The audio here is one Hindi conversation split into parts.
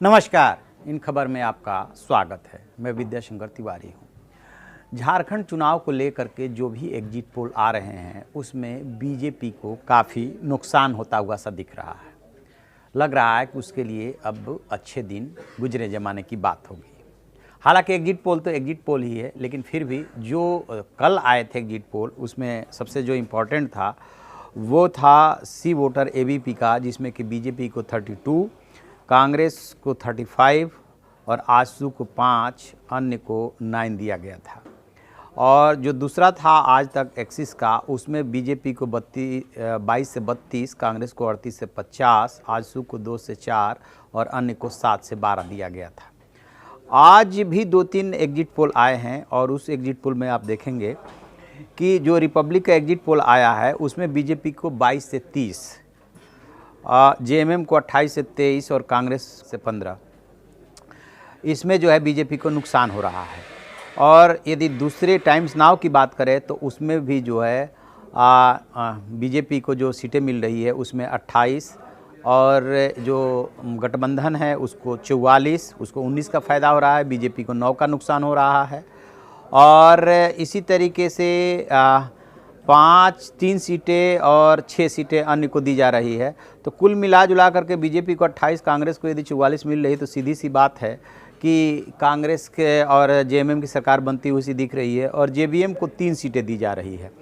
नमस्कार, इन खबर में आपका स्वागत है। मैं विद्याशंकर तिवारी हूँ। झारखंड चुनाव को लेकर के जो भी एग्जिट पोल आ रहे हैं उसमें बीजेपी को काफ़ी नुकसान होता हुआ सा दिख रहा है। लग रहा है कि उसके लिए अब अच्छे दिन गुजरे ज़माने की बात होगी। हालांकि एग्जिट पोल तो एग्जिट पोल ही है, लेकिन फिर भी जो कल आए थे एग्जिट पोल उसमें सबसे जो इम्पोर्टेंट था वो था सी वोटर एबीपी का, जिसमें कि बीजेपी को 32, कांग्रेस को 35 और आजसू को 5, अन्य को 9 दिया गया था। और जो दूसरा था आज तक एक्सिस का, उसमें बीजेपी को 22 से 32, कांग्रेस को 38 से 50, आजसू को 2 से 4 और अन्य को 7 से 12 दिया गया था। आज भी 2-3 एग्जिट पोल आए हैं और उस एग्जिट पोल में आप देखेंगे कि जो रिपब्लिक का एग्जिट पोल आया है उसमें बीजेपी को 22 से 30, जेएमएम को 28 से 23 और कांग्रेस से 15, इसमें जो है बीजेपी को नुकसान हो रहा है। और यदि दूसरे टाइम्स नाउ की बात करें तो उसमें भी जो है बीजेपी को जो सीटें मिल रही है उसमें 28 और जो गठबंधन है उसको 44, उसको 19 का फ़ायदा हो रहा है, बीजेपी को 9 का नुकसान हो रहा है। और इसी तरीके से 3 सीटें और 6 सीटें अन्य को दी जा रही है। तो कुल मिला जुला करके बीजेपी को 28, कांग्रेस को यदि 44 मिल रही तो सीधी सी बात है कि कांग्रेस के और जेएमएम की सरकार बनती हुई सी दिख रही है और जेबीएम को 3 सीटें दी जा रही है।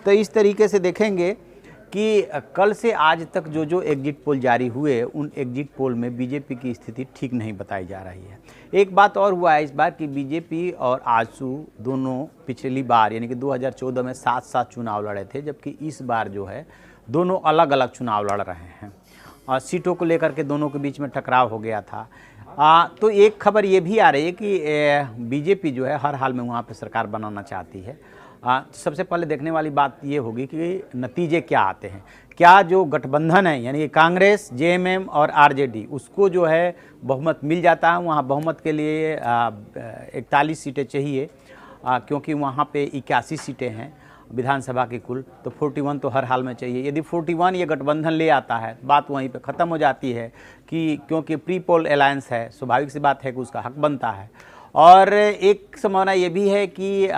तो इस तरीके से देखेंगे कि कल से आज तक जो एग्जिट पोल जारी हुए उन एग्जिट पोल में बीजेपी की स्थिति ठीक नहीं बताई जा रही है। एक बात और हुआ है इस बार कि बीजेपी और आजसू दोनों पिछली बार यानी कि 2014 में साथ चुनाव लड़े थे, जबकि इस बार जो है दोनों अलग अलग चुनाव लड़ रहे हैं और सीटों को लेकर के दोनों के बीच में टकराव हो गया था। तो एक खबर ये भी आ रही है कि बीजेपी जो है हर हाल में वहाँ पर सरकार बनाना चाहती है। सबसे पहले देखने वाली बात ये होगी कि नतीजे क्या आते हैं। क्या जो गठबंधन है यानी कि कांग्रेस, जेएमएम और आरजेडी, उसको जो है बहुमत मिल जाता है। वहाँ बहुमत के लिए 41 सीटें चाहिए, क्योंकि वहाँ पे 81 सीटें हैं विधानसभा की कुल, तो 41 तो हर हाल में चाहिए। यदि 41 ये गठबंधन ले आता है, बात वहीं पे ख़त्म हो जाती है कि क्योंकि प्री पोल अलायंस है, स्वाभाविक सी बात है कि उसका हक बनता है। और एक संभावना ये भी है कि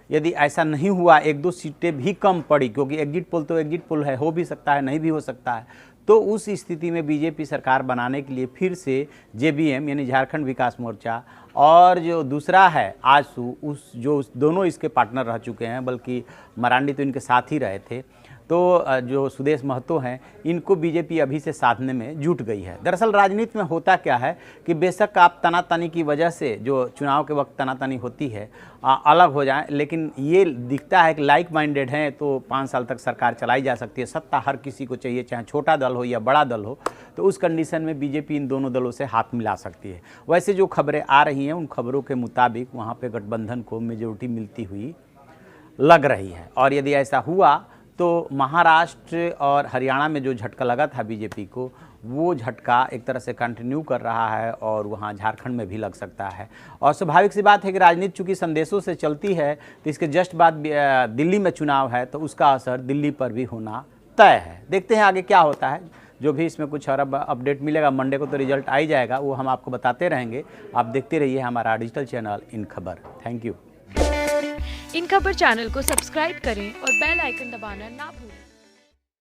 यदि ऐसा नहीं हुआ, 1-2 सीटें भी कम पड़ी, क्योंकि एग्जिट पोल तो एग्जिट पोल है, हो भी सकता है नहीं भी हो सकता है, तो उस स्थिति में बीजेपी सरकार बनाने के लिए फिर से जेबीएम यानी झारखंड विकास मोर्चा और जो दूसरा है आजसू, दोनों इसके पार्टनर रह चुके हैं, बल्कि मरांडी तो इनके साथ ही रहे थे, तो जो सुदेश महतो हैं इनको बीजेपी अभी से साधने में जुट गई है। दरअसल राजनीति में होता क्या है कि बेशक आप तनातनी की वजह से जो चुनाव के वक्त तनातनी होती है अलग हो जाए, लेकिन ये दिखता है कि लाइक माइंडेड हैं तो 5 साल तक सरकार चलाई जा सकती है। सत्ता हर किसी को चाहिए, चाहे छोटा दल हो या बड़ा दल हो, तो उस कंडीशन में बीजेपी इन दोनों दलों से हाथ मिला सकती है। वैसे जो खबरें आ रही हैं उन खबरों के मुताबिक वहाँ पर गठबंधन को मेजोरिटी मिलती हुई लग रही है। और यदि ऐसा हुआ तो महाराष्ट्र और हरियाणा में जो झटका लगा था बीजेपी को, वो झटका एक तरह से कंटिन्यू कर रहा है और वहाँ झारखंड में भी लग सकता है। और स्वाभाविक सी बात है कि राजनीति चूँकि संदेशों से चलती है, तो इसके जस्ट बाद दिल्ली में चुनाव है, तो उसका असर दिल्ली पर भी होना तय है। देखते हैं आगे क्या होता है। जो भी इसमें कुछ और अपडेट मिलेगा, मंडे को तो रिजल्ट आ ही जाएगा, वो हम आपको बताते रहेंगे। आप देखते रहिए हमारा डिजिटल चैनल इन खबर। Thank you. इन खबर चैनल को सब्सक्राइब करें और बेल आइकन दबाना ना भूलें।